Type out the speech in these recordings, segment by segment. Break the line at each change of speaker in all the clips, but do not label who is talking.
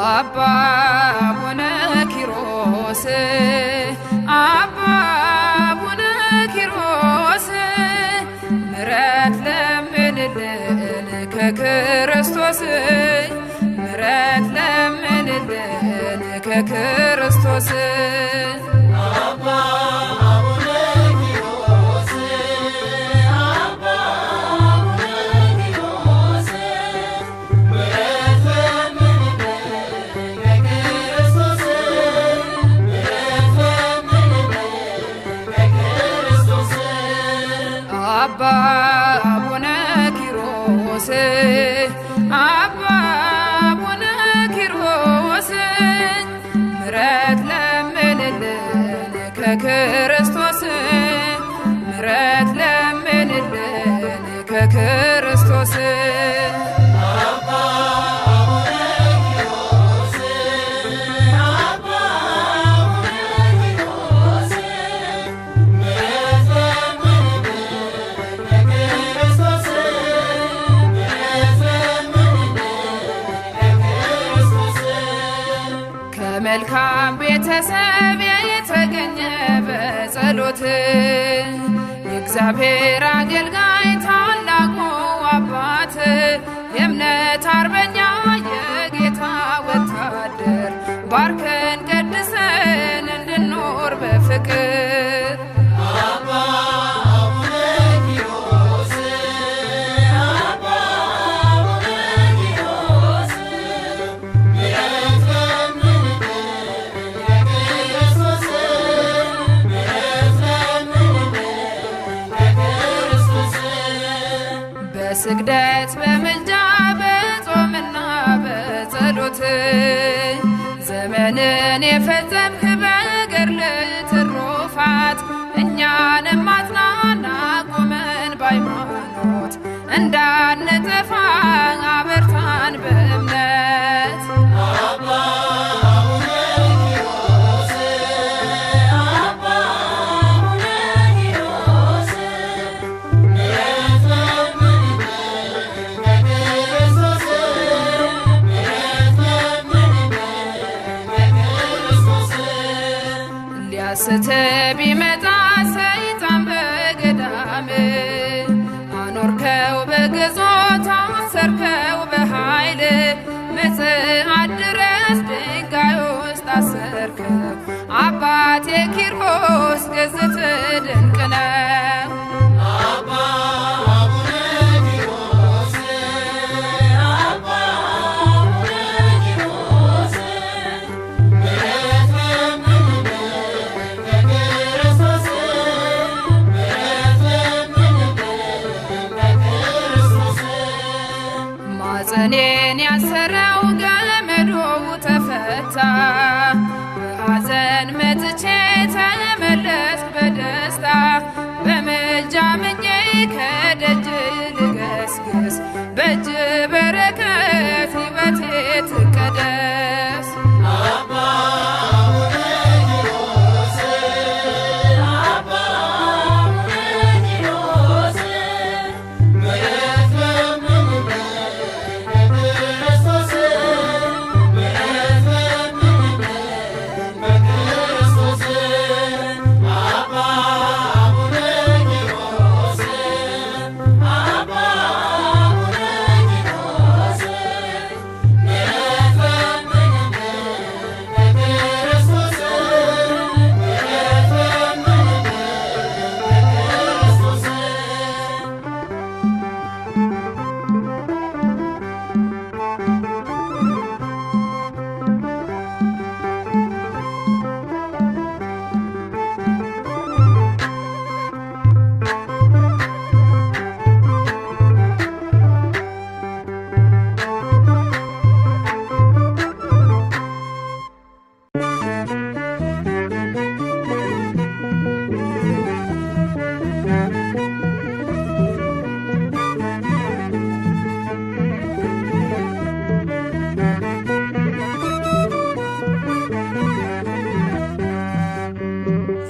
አባ አቡነ ኪሮስ አባ አቡነ ኪሮስ ምሕረት ለምንልን ከክርስቶስ ምሕረት ለምንልን ከክርስቶስ
አባ አቡነ ኪሮስ አባ አቡነ ኪሮስ ምሕረት ለምንልን ከክርስቶስ ምሕረት ለምንልን ከክርስቶስ
አባ አቡነ ኪሮስ አባ አቡነ ኪሮስ ምሕረት ለምንልን ከክርስቶስ ምሕረት ለምንልን ከክርስቶስ
አባ አቡነ ኪሮስ አባ አቡነ ኪሮስ ምሕረት ለምንልን ከክርስቶስ ምሕረት ለምንልን ከክርስቶስ
ከመልካም ቤተሰብ የተገኘ በጸሎት የእግዚአብሔር አገልጋይ ታላቁ አባት የእምነት አርበኛ የጌታ ወታደር ባርከን ቀድሰን እንድኖር በፍቅር
አባ አቡነ ኪሮስ አባ አቡነ ኪሮስ ምሕረት ለምንልን ከክርስቶስ ምሕረት ለምንልን ከክርስቶስ
በስግደት በምልጃ በጾምና በጸሎት ዘመንን የፈጸምክ በገድል ትሩፋት እኛንም አጽናና ቆመን በሃይማኖት እንዳንጠፋ አበርታን በእምነት
አባ አቡነ ኪሮስ አባ አቡነ ኪሮስ ምሕረት ለምንልን ከክርስቶስ ምሕረት ለምንልን ከክርስቶስ
ሊያስት ቢመጣ ሰይጣን በገዳም አኖርከው በግዞት አሰርከው በኃይል ምጽአት ድረስ ድንጋይ ውስጥ አሰርከው አባቴ ኪሮስ ገዝት ድንቅ ነው
አባ አቡነ ኪሮስ አባ አቡነ ኪሮስ ምሕረት ለምንልን ከክርስቶስ ምሕረት ለምንልን ከክርስቶስ
ማፀኔን ያሰረው ገመዱ ተፈታ በሐዘን መጥቼ ተመለስክ በደስታ በምልጃ ምኜ ከደጅ ልገስግስ በእጅ በረከት ሕይወቴ ትቀደስ
አባ አቡነ ኪሮስ አባ አቡነ ኪሮስ ምሕረት ለምንልን ከክርስቶስ ምሕረት ለምንልን ከክርስቶስ አባ አቡነ ኪሮስ አባ አቡነ ኪሮስ ምሕረት ለምንልን ከክርስቶስ ምሕረት ለምንልን ከክርስቶስ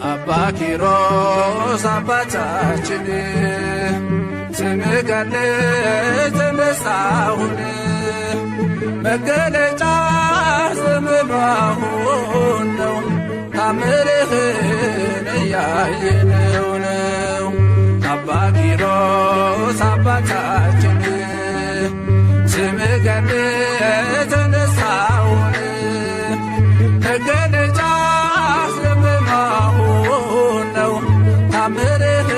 አባ ኪሮስ አባታችን ስምህ ገለጽ ተነሳሁን መገለጫ እያየነው ነው። አባ ኪሮስ አባታችን ስምህ ገንህ የተነሳውን መገለጫ ስለመሆን ነው ታምርህን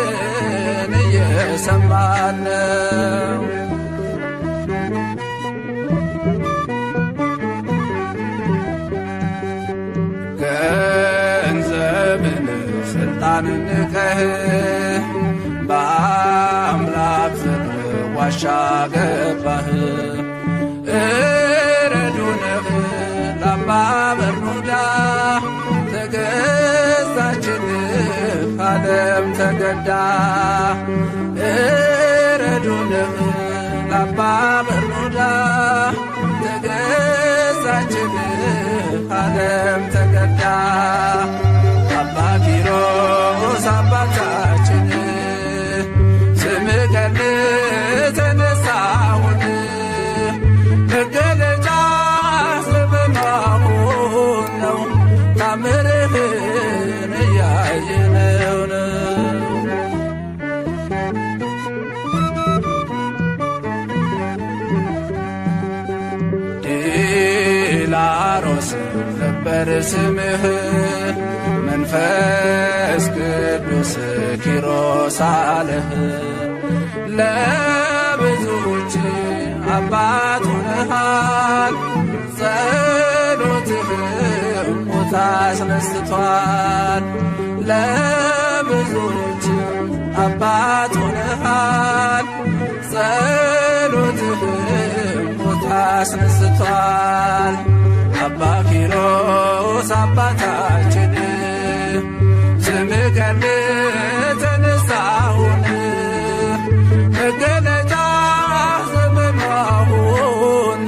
እየሰማን ነው። ገንዘብን ስልጣንን ንቀህ በአምላክ ዘንድ ዋሻ ገባህ። እረዱንህ ለአባ በርኑዳ ተገዛችልህ ዓለም ተገዳ። እረዱንህ ለአባ በርኑዳ ተገዛችልህ ዓለም ተገዳ። አባ ኪሮስ አባታችን ስምህ ገንህ ተነሳውን መገለጫ ስለመሆን ነው ታምርህን እያየነው ነው። ዲላሮስ ነበር ስምህ መንፈስ ቅዱስ ኪሮስ አለህ። ለብዙዎች አባት ሆነሃል ጸሎትህ ሞት አስነስቷል። ለብዙዎች አባት ሆነሃል ጸሎትህ ሞት አስነስቷል። አባ ኪሮስ አባታችን ስምህ ገንህ ተነሳውን መገለጫ ስለመሆን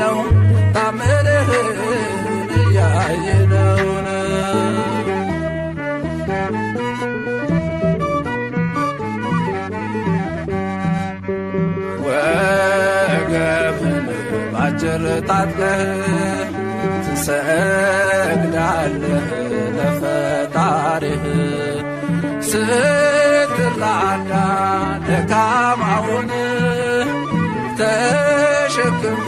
ነው ታምርህን እያየነው ነው። ወገብህን ባጭር ታጥቀህ ትሰግዳለህ ለፈጣሪህ ስትራዳ ደካማውን ተሸክምከው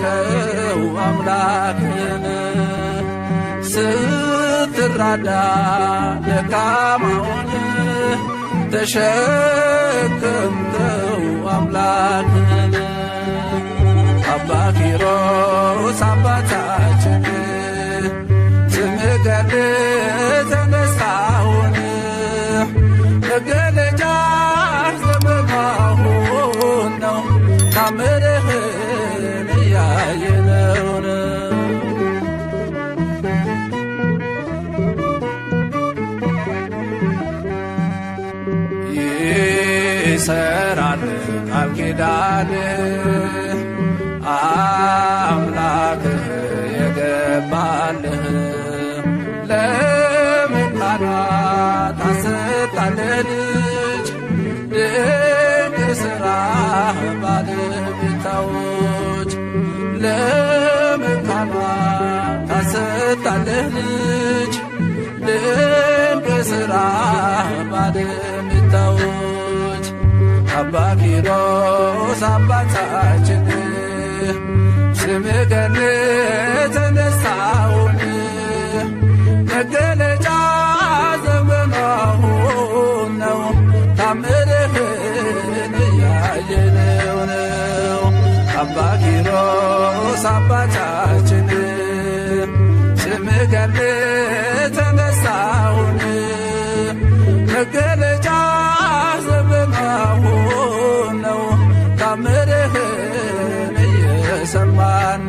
አምላክን ስትራዳ ደካማውን ተሸክምከው አምላክን አባ ኪሮስ አባታችን ስምህ ገንህ ተነሳውን መገለጫ ስለመሆን ነው ታምርህን እያየነው ነው። ይሰራል ቃል ኪዳንህ አምላክህ የገባልህ ለመካናት አሰጣለህ ልጅ ድንቅ ሥራ ባለቤታዎች ለመካናት አሰጣለህ ልጅ ድንቅ ሥራ ባለቤታዎች አባ ኪሮስ አባታችን ስምህ ገንህ ተነሳውን መገለጫ ዘመናሁን ነው ታምርህን እያየነው ነው። አባ ኪሮስ አባታችን ስምህ ገንህ ተነሳውን መገለጫ ዘመናሁን ነው ታምርህን እየሰማን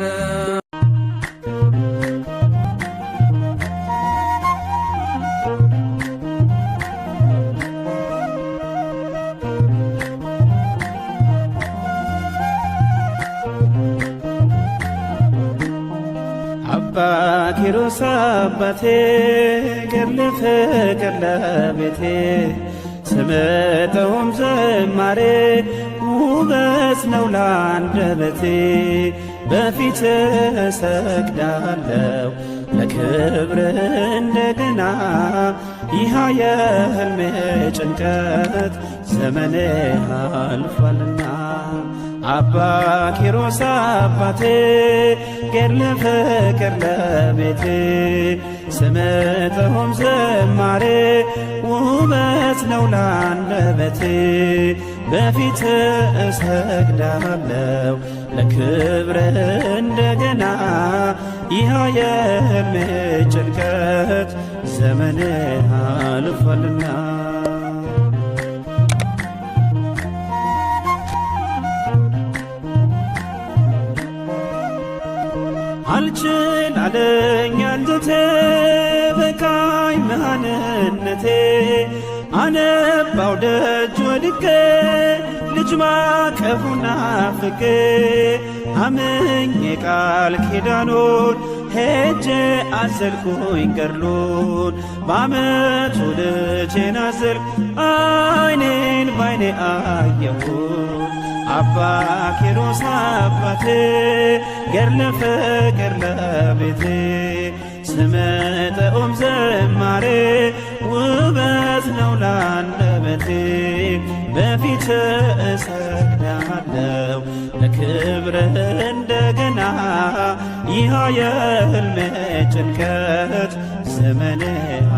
አባ ኪሮስ አባቴ ገድል ፍቅር ለቤቴ ስምጠውም ዝማሬ ውበት ነው ላንደበቴ በፊት እሰግዳለሁ ለክብር እንደገና ይህ የሕልሜ ጭንቀት ዘመኔ አልፏልና አባ ኪሮስ አባቴ ገድለ ፍቅር ለቤቴ ስምጠውም ዝማሬ ውበት ነው ላንደበቴ በፊት እሰግዳለሁ ለክብር እንደገና ይህ የሕልሜ ጭንቀት ዘመኔ አልፏልና አልችል አለኝ አንጀቴ በቃኝ መሃንነቴ አነባው ደጅ ወድቄ ልጅ ማቀፉን ናፍቄ አምኜ ቃል ኪዳኑን ሄጄ አዘልኩኝ ገድሉን በዓመቱ ልጄን አዘልኩ ዓይኔን ባይኔ አየሁት አባ ኪሮስ አባቴ ገድለ ፍቅር ለቤቴ ስምጠውም ዝማሬ ውበት ነው ላንደበቴ በፊት እሰግዳለሁ ለክብር እንደገና ይህ የሕልሜ ጭንቀት ዘመኔ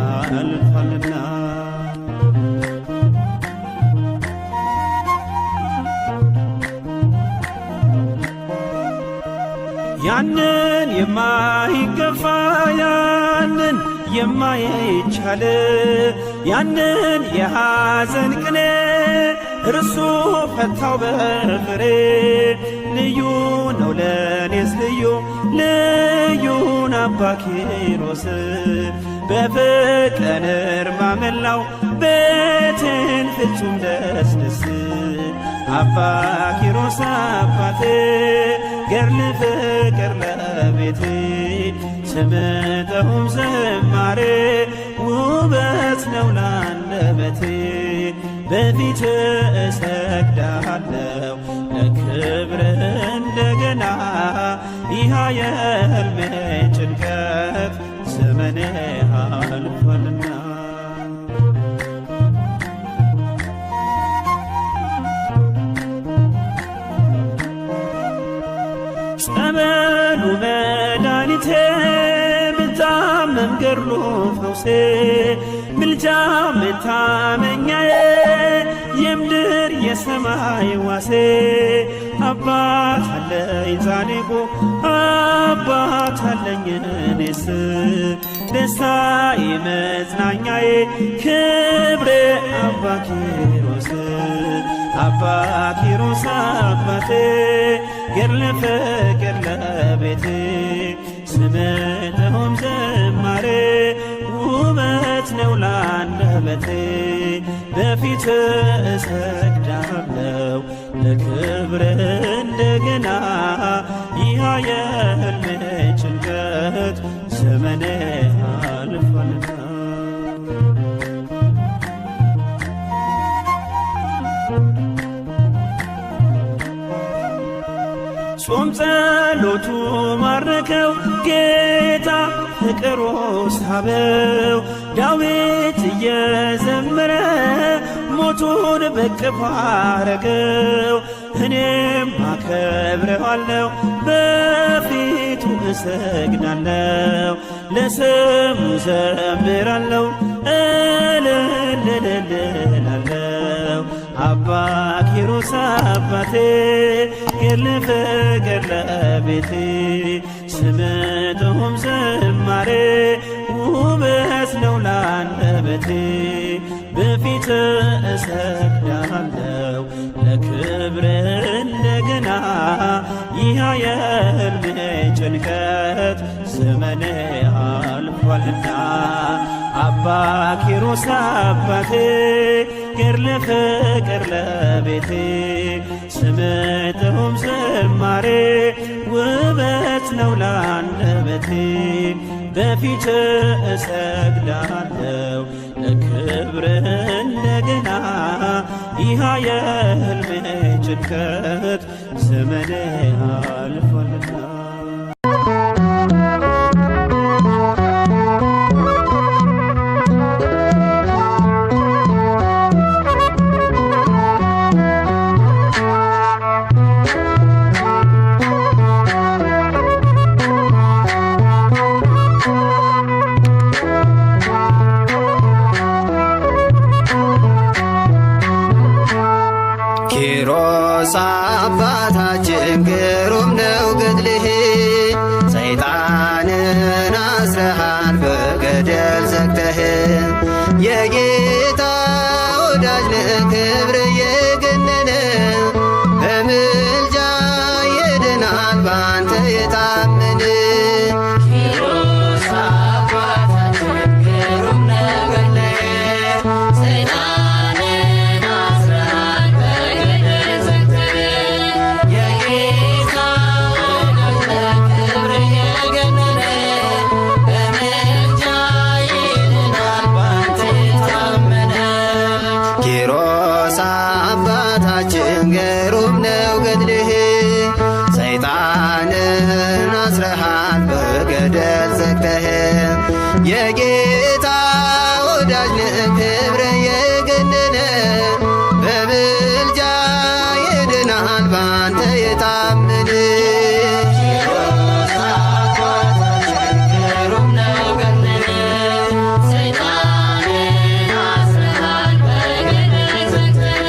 አልፏልና ያንን የማይገፋ ያንን የማይቻል ያንን የሐዘን ቅኔ እርሱ ፈታው በፍሬ ልዩ ነው ለኔስ ልዩን አባ ኪሮስ በፍቅር እርማ መላው ቤቴን ፍጹም ደስ አባ ኪሮስ አባቴ ገድለ ፍቅር ለቤቴ ስምጠውም ዝማሬ ውበት ነው ላንደበቴ በፊት እሰግዳለሁ ለክብር እንደገና ይህ የሕልሜ ጭንቀት ዘመኔ አልፏልና ጸበሉ መድኃኒቴ ብታመም ገድሉ ፈውሴ ምልጃ መታመኛዬ የምድር የሰማይ ዋሴ አባት አለኝ ጻድቁ አባት አለኝ እኔስ ደስታዬ መጽናኛዬ ክብሬ አባ ኪሮስ አባ ኪሮስ አባቴ ገድለ ፍቅር ለቤቴ ስምጠውም ዝማሬ ውበት ነው ላንደበቴ በፊት እሰግዳለሁ ለክብር እንደገና ይህ የሕልሜ ጭንቀት ዘመኔ አልፏልና ጾም ጸሎቱ ማረከው ጌታ ፍቅሩ ሳበው ዳዊት እየዘመረ ሞቱን በቅፍ አረገው እኔም አከብረዋለሁ በፊቱ እሰግዳለሁ ለስሙ ዘምራለሁ እልልልልላለሁ አባ ኪሮስ አባቴ ገድለ ፍቅር ለቤቴ ስምጠውም ዝማሬ ውበት ነው ላንደበቴ በፊት እሰግዳለሁ ለክብር እንደገና ይህ የሕልሜ ጭንቀት ዘመኔ አልፏልና አባ ኪሮስ አባቴ ገድለ ፍቅር ለቤቴ ስምጠውም ዝማሬ ውበት ነው ላንደበቴ በፊት እሰግዳለሁ ለክብር እንደገና ይህ የሕልሜ ጭንቀት ዘመኔ አልፏልና
የታመን ኪሮስ አባታችን ግሩም ነገድ ሰይጣንን አስረሃል በገደል ዘግተህ የጌታ ወዳጅ ክብር የገነነ በምልጃ ይድናል ባንተ የታመነ ኪሮስ አባታችን ግሩም ነው ገድልህ ሰይጣንን አስረሃል በገደል ዘግተህ የጌታ ወዳጅ ክብር የገነነ በምልጃ ይድናል ባንተ የታመነ ኪሮስ አባታችን ግሩም ነው ገድልህ ሰይጣንን አስረሃል በገደል ዘግተህ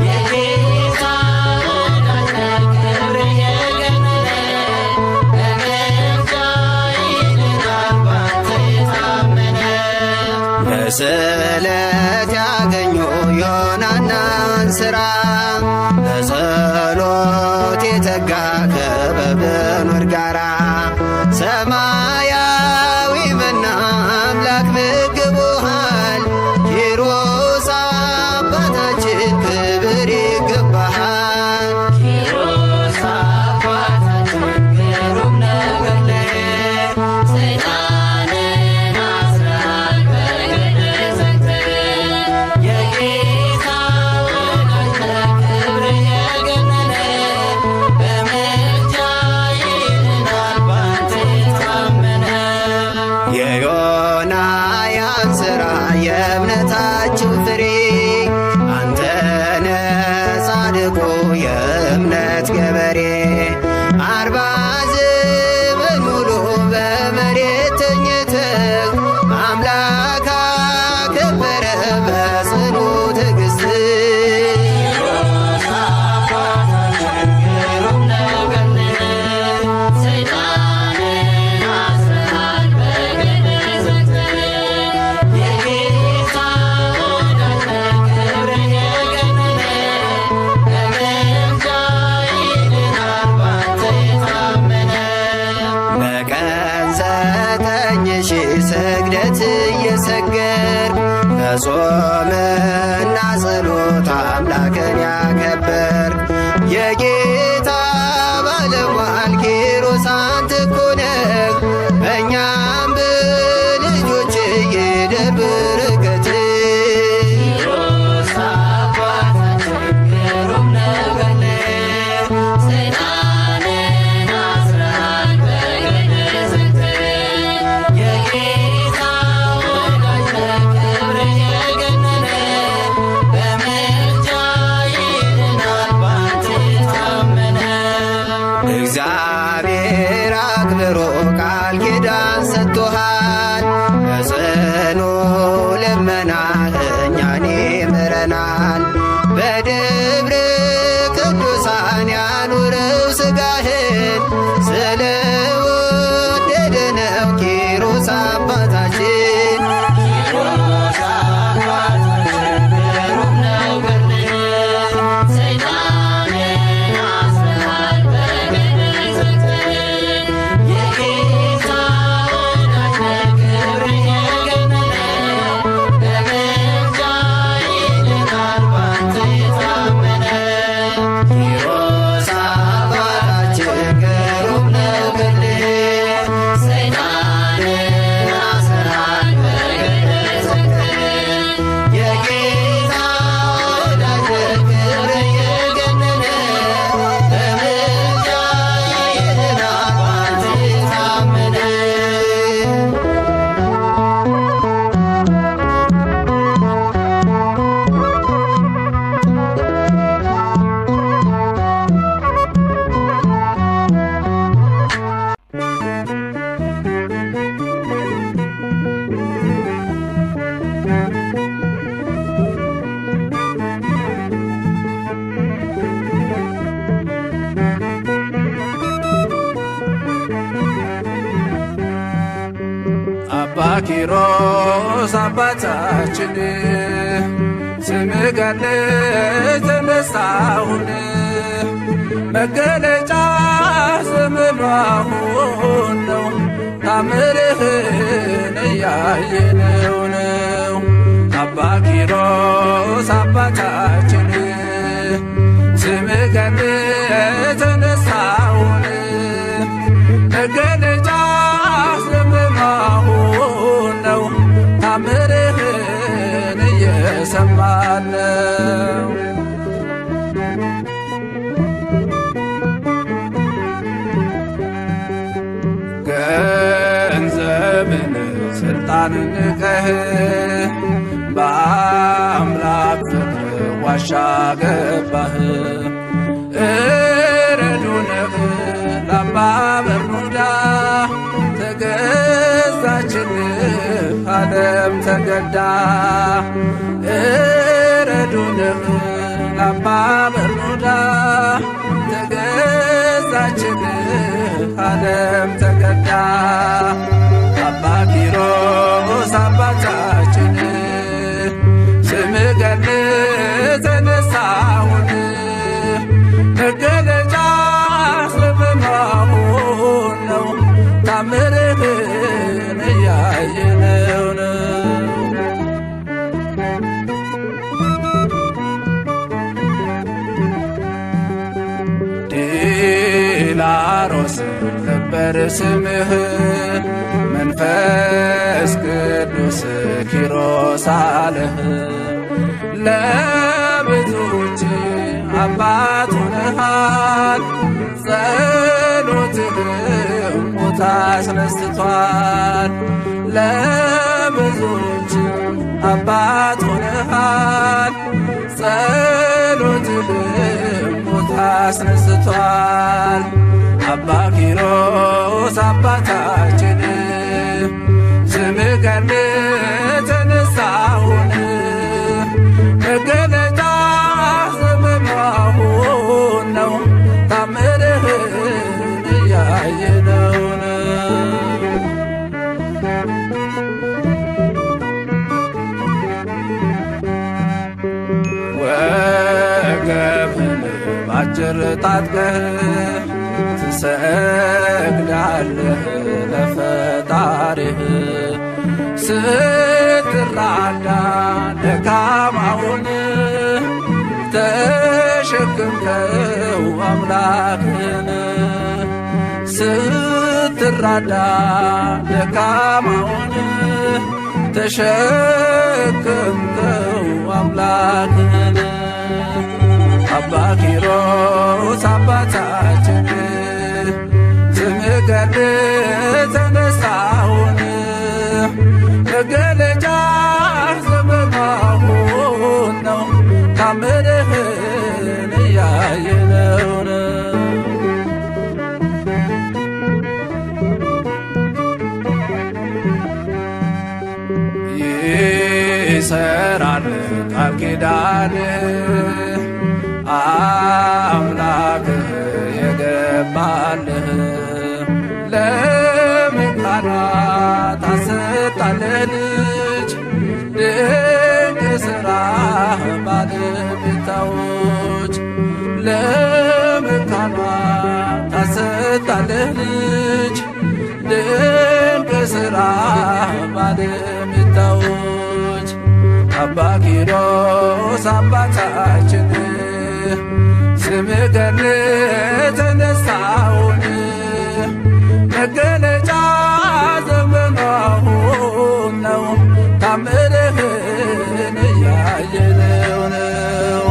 የጌታ ወዳጅ ክብር የገነነ በምልጃ ይድናል ባንተ የታመነ በስለት ያገኙ ዮናናን ሥራ በጸሎት የተጋ ከበብኖር ጋራ ሰማያዊ መና አምላክ መግቦሃል ኪሮስ አባታችን ክብር ይገባሃል ኪሮስ አባታችን ግሩም ነገድ ሰይጣንን አስረሃል በገደል ዘግተህ የጌታ ወዳጅ ክብር የገነነ በምልጃ ይድናል ባንተ የታመነ የዮናያን ሥራ የእምነታችን ፍሬ አንተነ ጻድቁ የእምነት ገበሬ 40 ዘመን ሙሉ በመሬት ተኝተህ አምላክ አከበረ በጽኑ ትዕግሥት ኪሮስ አባታችን ግሩም ነገድ ሰይጣንን አስረሃል በገደል ዘግተህ የጌታ ወዳጅ ክብር የገነነ በምልጃ ይድናል ባንተ የታመነ በቀን 9,000 ስግደት እየሰገድክ በጾምና ጸሎት አምላክን ያከበርክ የጌታ ባለሟል ኪሮስ አንተ እኮ ነህ በእኛም በልጆች ይደር በረከትህ ኪሮስ አባታችን ግሩም ነገድ ሰይጣንን አስረሃል በገደል ዘግተህ የጌታ ወዳጅ ክብር የገነነ በምልጃ ይድናል ባንተ የታመነ እግዚአብሔር አክብሮ ቃል ኪዳን ሰጥቶሃል በጽኑ ልመናህ እኛን ይምረናል በደብረ ቅዱሳን ያኑረው ሥጋህን ስለወደደ ነው ኪሮስ አባታችን ኪሮስ አባታችን ግሩም ነገድ ሰይጣንን አስረሃል በገደል ዘግተህ የጌታ ወዳጅ ክብር የገነነ በምልጃ ይድናል ባንተ የታመነ ኪሮስ አባታችን ግሩም ነገድ ሰይጣንን አስረሃል በገደል ዘግተህ የጌታ ወዳጅ ክብር የገነነ በምልጃ ይድናል ባንተ የታመነ
አባ ኪሮስ አባታችን ስምህ ገድል ተነሳሁን መገለጫ ዘመኑ አሁን ነው ታምርህን እያየነው ነው። አባ ኪሮስ አባታችን ስምህ ከተነሳውን መገለጫ ዘመኑ አሁን ነው ታምርህን እየሰማን ነው። ገንዘብን ስልጣንን ንቀህ በአምላክ ፍቅር ዋሻ ገባህ። እረዱንህ ለአባ በርኑዳ ተገዛችልህ ዓለም ተገዳ። እረዱንህ ለአባ በርኑዳ ተገዛችልህ ዓለም ተገዳ። አባ ኪሮስ አባታችን ስምህ ገነት ተነሳሁን መገለጫ ዘመኑ አሁን ነው ታምርህን እያየነው ነው። ዲላሮስ ነበር ስምህ መንፈስ ቅዱስ ኪሮስ አለህ። ለብዙዎች አባት ሆነሃል ጸሎትህም ሞት አስነስቷል። ለብዙዎች አባት ሆነሃል ጸሎትህም ሞት አስነስቷል። አባ ኪሮስ አባታችን ስምህ ገነት ተነሳሁን መገለጫ ዘመኑ አሁን ነው ታምርህን እያየነው ነው። ወገብህን ባጭር ታጥቀህ ትሰግዳለህ ለፈጣሪህ ስትራዳ ደካማውን ተሸክምከው አምላክን ስትራዳ ደካማውን ተሸክምከው አምላክን አባ ኪሮስ አባታችን ስምህ ገነት ተነሳሁን መገለጫ ዘመኑ አሁን ነው ታምርህን እያየነው ነው። ይሰራል ቃል ኪዳንህ አምላክህ የገባልህ ለመካናት አሰጣለህ ልጅ ድንቅ ሥራህ ባለቤታዎች ለመካናት አሰጣለህ ልጅ ድንቅ ሥራህ ባለቤታዎች አባ ኪሮስ አባታችን ስምህ ገነት ተነሳሁን መገለጫ ዘመኑ አሁን ነው ታምርህን እያየነው ነው።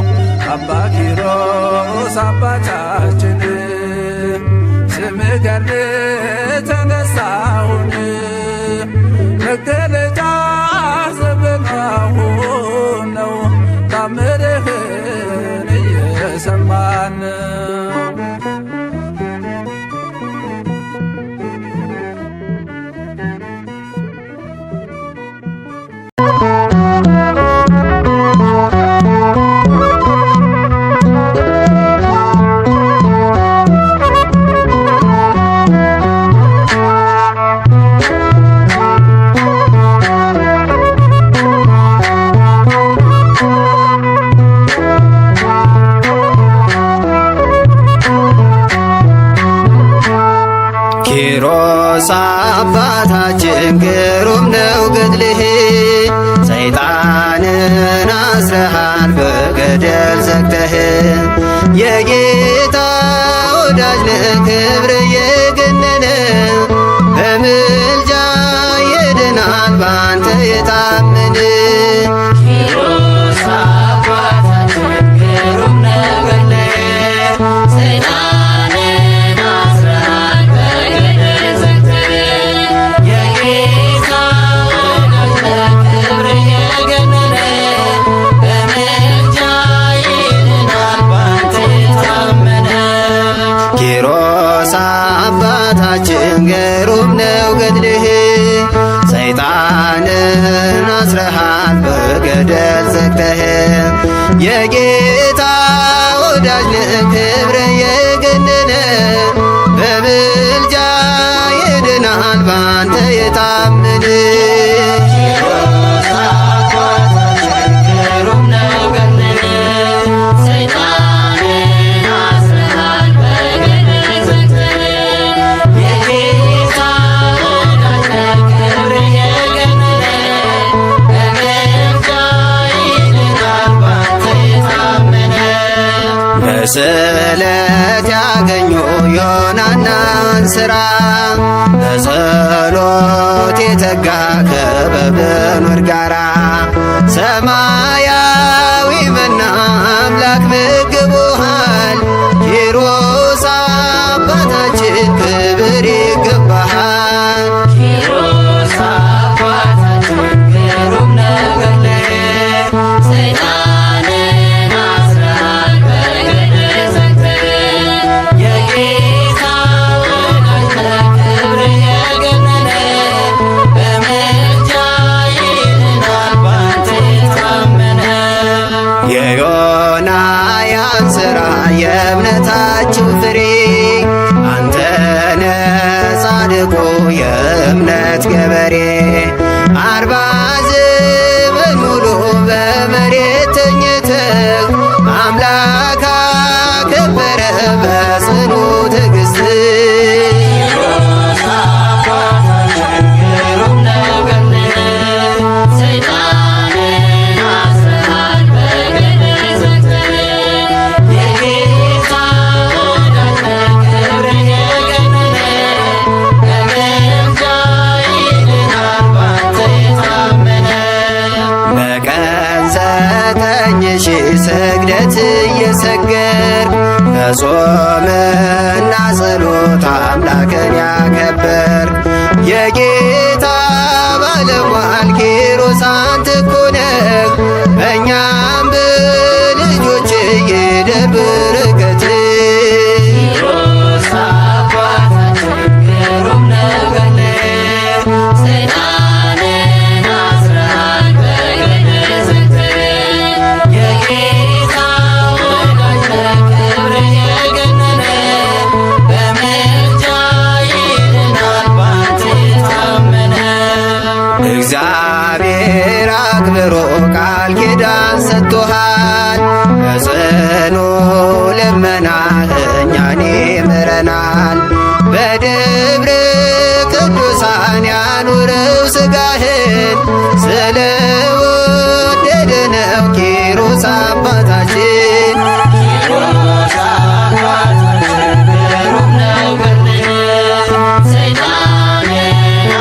አባ ኪሮስ አባታችን ስምህ ገነት ተነሳሁን መገለጫ ዘመኑ አሁን ነው ታምርህን እየሰማን
ኪሮስ አባታችን ግሩም ነው ገድልህ፣ ሰይጣንን አስረሃል በገደል ዘግተህ። የጌታ ወዳጅ ነህ ክብር የገነነ፣ በምልጃ ይድናል ባንተ የታመነ። ኪሮስ አባታችን ግሩም ነው ገድልህ፣ ሰይጣንን አስረሃል በገደል ዘግተህ። የጌታ ወዳጅ ነህ ክብር የገነነ፣ በምልጃ ይድናል ባንተ የታመነ። ኪሮስ አባታችን ግሩም ነው ገድልህ፣ ሰይጣንን አስረሃል በገደል ዘግተህ። የጌታ ወዳጅ ነህ ክብር የገነነ፣ በምልጃ ይድናል ባንተ የታመነ። በስለት ያገኙ ዮናናን ሥራ፣ በጸሎት የተጋ ከበብኑር ጋራ። ሰማያዊ መና አምላክ መግቦሃል፣ ኪሮስ አባታችን ክብር ይገባሃል። ኪሮስ አባታችን ግሩም ነው ገድልህ፣ ሰይጣንን አስረሃል በገደል ዘግተህ። የጌታ ወዳጅ ነህ ክብር የገነነ፣ በምልጃ ይድናል ባንተ የታመነ። የዮናያን ሥራ የእምነታችሁ ፍሬ፣ አንተነ ጻድቁ የእምነት ገበሬ። 40 ዘመን ሙሉ በመሬት ተኝተህ አምላክ አከበረ በጽኑ ትዕግሥት። ኪሮስ አባታችን ግሩም ነው ገድልህ፣ ሰይጣንን አስረሃል በገደል ዘግተህ። የጌታ ወዳጅ ነህ ክብር የገነነ፣ በምልጃ ይድናል ባንተ የታመነ። በቀን 9,000 ስግደት እየሰገድክ፣ በጾምና ጸሎት አምላክን ያከበርክ። የጌታ ባለሟል ኪሮስ አንተ እኮ ነህ፣ በእኛም በልጆች ይደር በረከትህ። ኪሮስ አባታችን ግሩም ነው ገድልህ፣ ሰይጣንን አስረሃል በገደል ዘግተህ። የጌታ ወዳጅ ነህ ክብር የገነነ፣ በምልጃ ይድናል ባንተ የታመነ። እግዚአብሔር አክብሮ ቃል ኪዳን ሰጥቶሃል፣ በጽኑ ልመናህ እኛን ይምረናል። በደብረ ቅዱሳን ያኑረው ሥጋህን፣ ስለወደደ ነው ኪሮስ አባታችን። ኪሮስ አባታችን ግሩም ነው ገድልህ፣ ሰይጣንን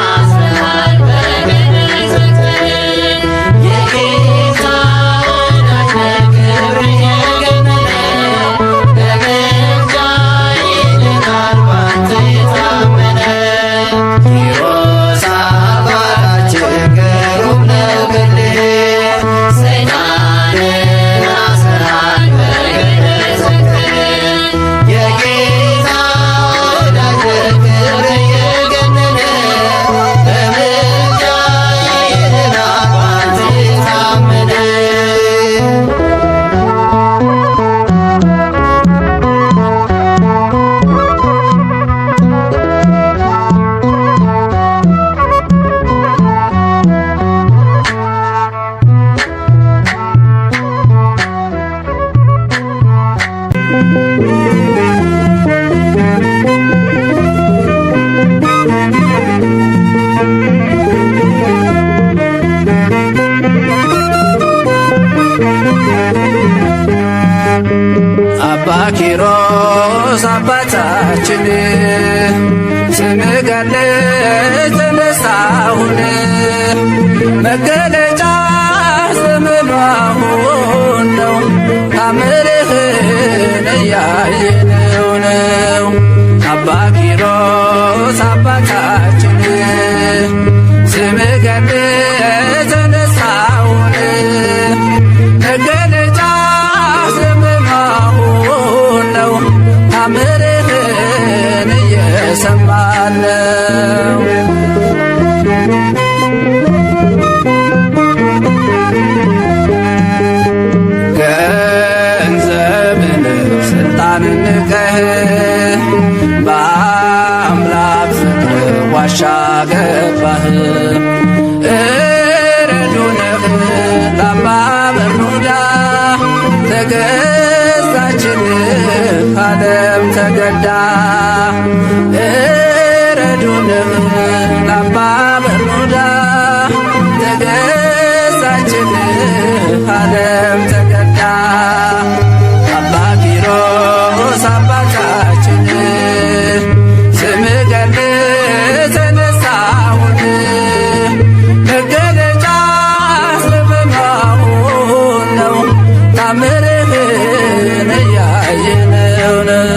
አስረሃል በገደል ዘግተህ። የጌታ ወዳጅ ነህ ክብር የገነነ፣ በምልጃ ይድናል ባንተ የታመነ። ኪሮስ አባታችን ግሩም ነው
አባታችን ስምህ ገለጽ ተነሳሁን መገለጫ ዘመኑ አሁን ነው ታምርህን እያየነው ነው። አባ ኪሮስ አባታችን ስምህ ገለጽ ተነሳሁን መገለጫ ዘመኑ አሁን ነው ታምርህን እየሰማን ነው። ገንዘብን ስልጣንን ንቀህ በአምላክ ፍቅር ዋሻ ገባህ። እረዱንህ ለአባ በርኑዳ ተገዛችልህ ዓለም ተገዳ። እረዱንህ ለአባ በርኑዳ ተገዛችልህ ዓለም ተገዳ። አባ ኪሮስ አባታችን ስምህ ገለጽ ተነሳሁን መገለጫ ዘመኑ አሁን ነው ታምርህን እያየነው ነው።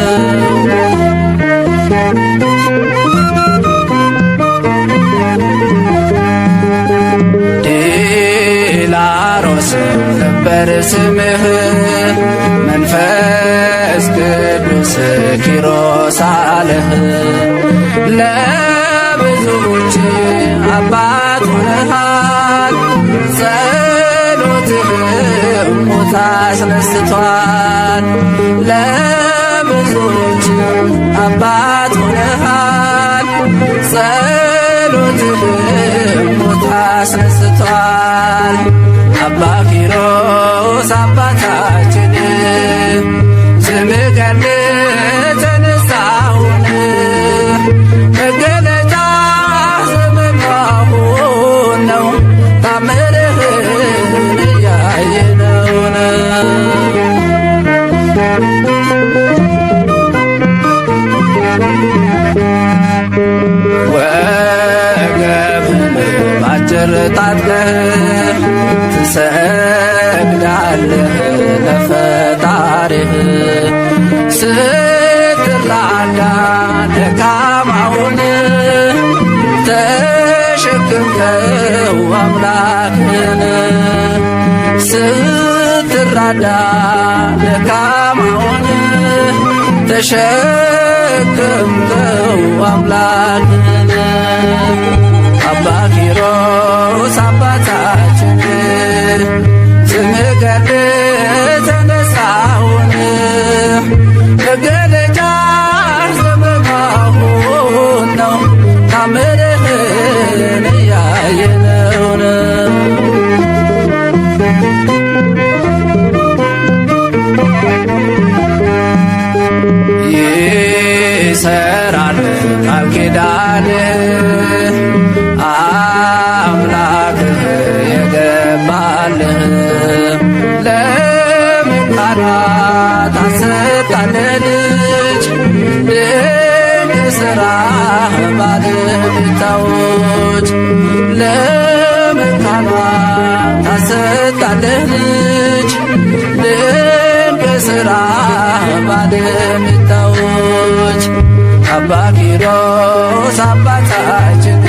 ዲላሮስ ነበር ስምህ መንፈስ ቅዱስ ኪሮስ አለህ። ለብዙዎች አባት ሆነሃል ጸሎትህ ሞት አስነስቷል። ለብዙዎች አባት ሆነሃል ጸሎትህ ሞት አስነስቷል። አባ ኪሮስ አባታችን ስምህ ገለጽ ተነሳሁን መገለጫ ዘመኑ አሁን ነው ታምርህን እያየነው ነው። ወገብህን ባጭር ታጥቀህ ትሰግዳለህ ለፈጣሪህ ስትራዳ ደካማውን ተሸክምከው አምላክህን ስትራዳ ደካማውን ተሸክምከው አምላክህን። አባ ኪሮስ አባታችን ስምህ ገለጽ ተነሳሁን መገለጫ ዘመኑ አሁን ነው ታምርህን እያየነው ነው። ይሰራል ቃል ኪዳን አምላክህ የገባልህ ለመካናት አሰጣለህ ልጅ ድንቅ ሥራ ባለቤታዎች ለመካናት አሰጣለህ ልጅ ድንቅ ሥራ ባለቤታዎች። አባ ኪሮስ አባታችን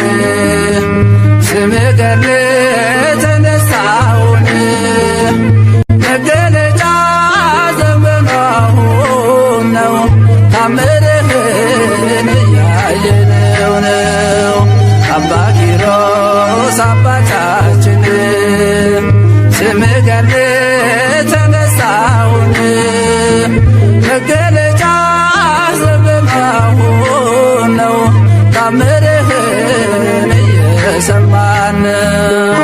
ስምህ ገለጽ ተነሳሁን መገለጫ ዘመኑ አሁን ነው ታምርህን እያየነው ነው። አባ ኪሮስ አባታችን ስምህ ገለጽ ተነሳሁን መገለጫ ዘመኑ አሁን ነው ታምርህን እየሰማን ነው።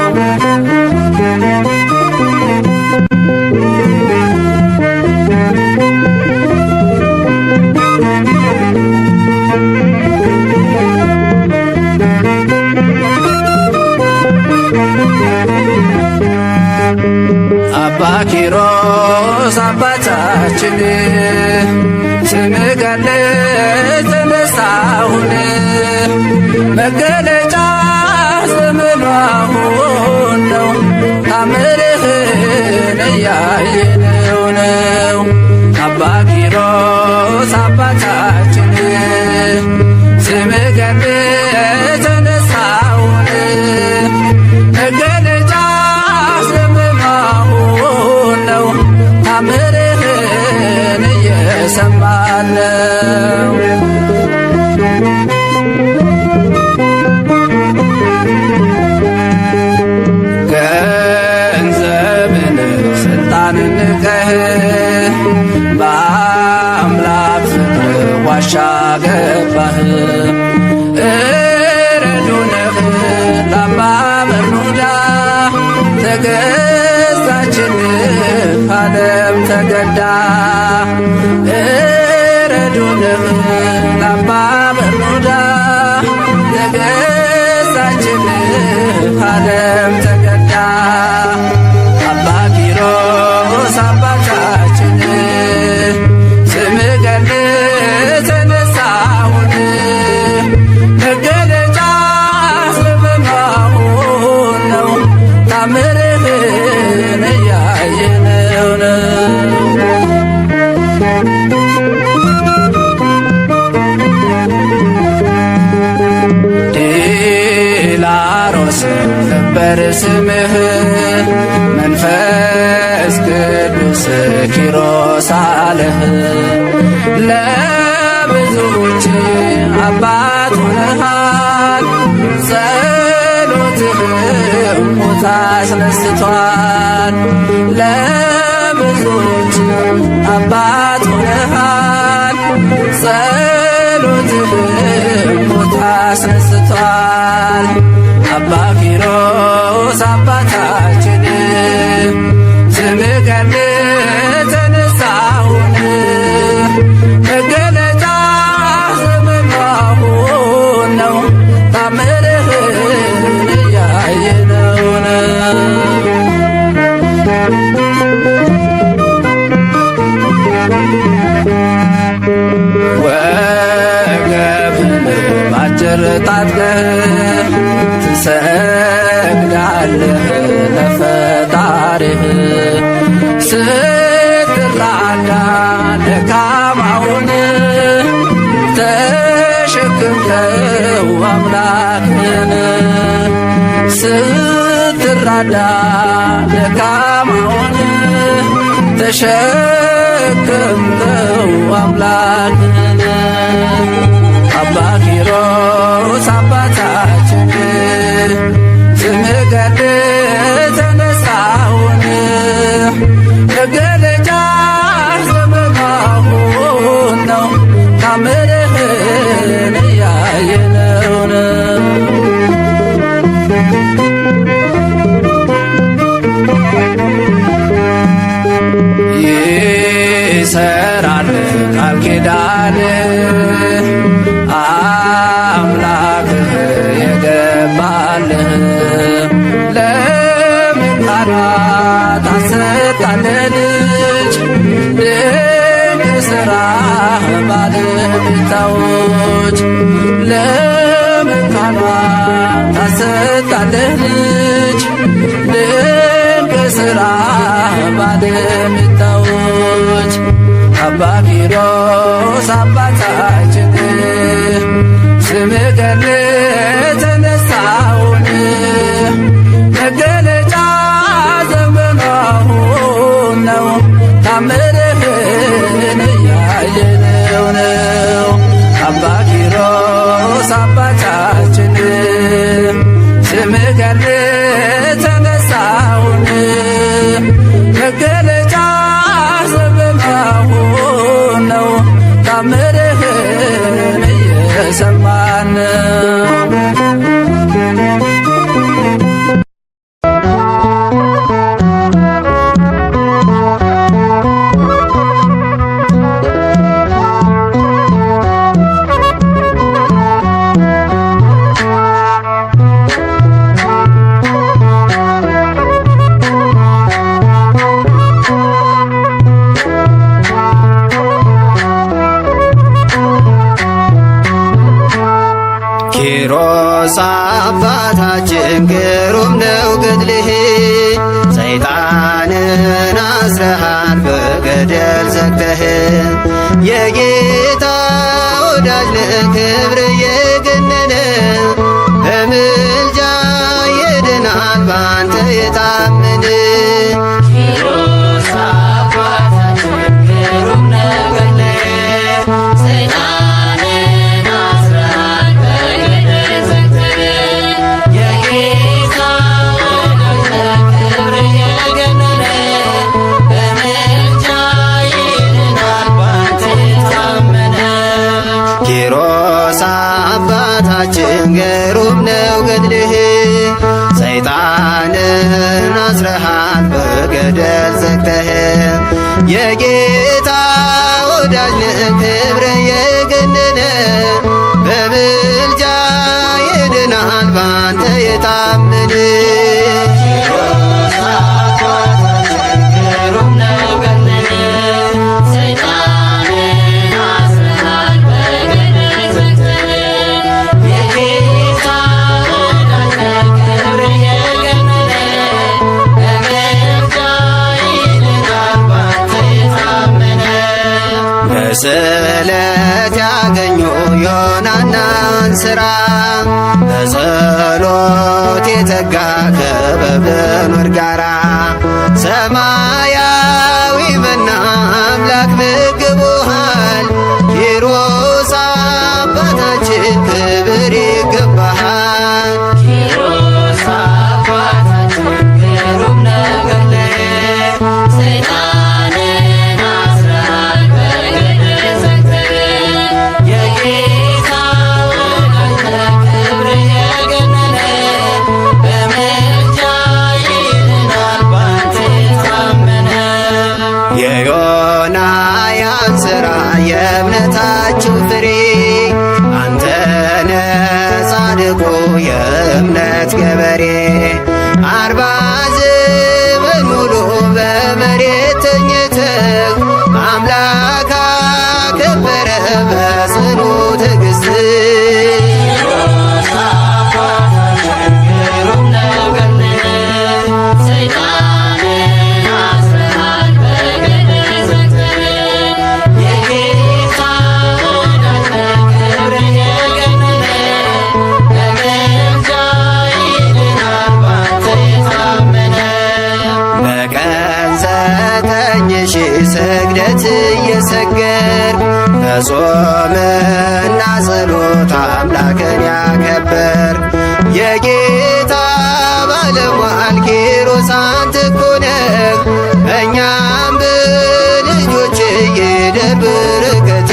አባ ኪሮስ አባታችን ስምህ ገለጽ መገለጫ ዘመኑ አሁን ነው። ታምርህን እያየነው ነው። አባ ኪሮስ አባታችን ስምህ ገንህ የተነሳውን መገለጫ ዘመኑ አሁን ነው። ታምርህን እየሰማን ነው። ገንዘብን ስልጣንን ንቀህ በአምላክ ፍቅር ዋሻ ገባህ። እረዱንህ ለአባ በርኑዳ ተገዛችልህ ዓለም ተገዳ። እረዱንህ ለአባ በርኑዳ ተገዛችልህ ዓለም ተገዳ። አባ ኪሮስ አባታችን ስምህ ገንህ ተነሳውን መገለጫ ዘመኑ አሁን ነው። ታምርህን እያየነው ነው። ዲላሮስ ነበር ስምህ መንፈስ ቅዱስ ኪሮስ አለህ። ለብዙዎች አባት ሆነሃል። ጸሎትህ ሞት አስነስቷል። ለብዙዎች አባት ሆነሃል። ጸሎትህ ሞት አስነስቷል። አባ ኪሮስ አባታችን ስምህ ገንህ ተነሳውን መገለጫ ዘመኑ አሁን ነው። ታምርህን እያየነው ነው። ወገብህን ባጭር ታጥቀህ ትሰግዳለህ ለፈጣሪህ። ስትራዳ ደካማውን ተሸክምከው አምላክህን። ስትራዳ ደካማውን ተሸክምከው አምላክህን። አባ ኪሮስ አባታችን ስምህ ገንህ ተነሳውን መገለጫ ዘመኑ አሁን ነው። ታምርህን እያየነው ነው። ይሰራል ቃል ኪዳን አምላክህ የገባልህ። ለመካናት አሰጣለህ ልጅ ድንቅ ሥራ ባለቤታዎች። ለመካናት አሰጣለህ ልጅ ድንቅ ሥራ ባለቤታዎች። አባ ኪሮስ አባታችን ስምህ ገንህ ተነሳውን መገለጫ ዘመኑ አሁን ነው። ታምርህን እያየነው ነው። አባ ኪሮስ አባታችን ስምህ ገንህ ተነሳውን መገለጫ ዘመኑ አሁን ነው። ታምርህን እየሰማን ነው።
ኪሮስ አባታችን ግሩም ነው ገድልህ፣ ሰይጣንን አስረሃል በገደል ዘግተህ። የጌታ ወዳጅ ነህ ክብር የገነነ፣ በምልጃ ይድናል ባንተ የታመነ። ኪሮስ አባታችን ግሩም ነው ገድልህ፣ ሰይጣንን አስረሃል በገደል ዘግተህ። የጌታ ወዳጅ ነህ ክብር የገነነ፣ በምልጃ ይድናል ባንተ የታመነ። በስለት ያገኙ ዮናናን ሥራ፣ በጸሎት የተጋ ከበብኑር ጋራ። ሰማያዊ መና አምላክ ምግቦሃል፣ ኪሮስ አባታችን ክብር ይገባሃል። የዮናያን ሥራ የእምነታችሁ ፍሬ፣ አንተነ ጻድቁ የእምነት ገበሬ። 40 ዘመን ሙሉ በመሬት ተኝተህ አምላክ አከበረ በጽኑ ትዕግሥት። በቀን 9,000 ስግደት እየሰገድ፣ በጾምና ጸሎት አምላክን ያከበር። የጌታ ባለሟል ኪሮስ አንተ እኮ ነህ፣ እኛም በልጆች ይደር በረከት።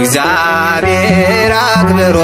እግዚአብሔር አክብሮ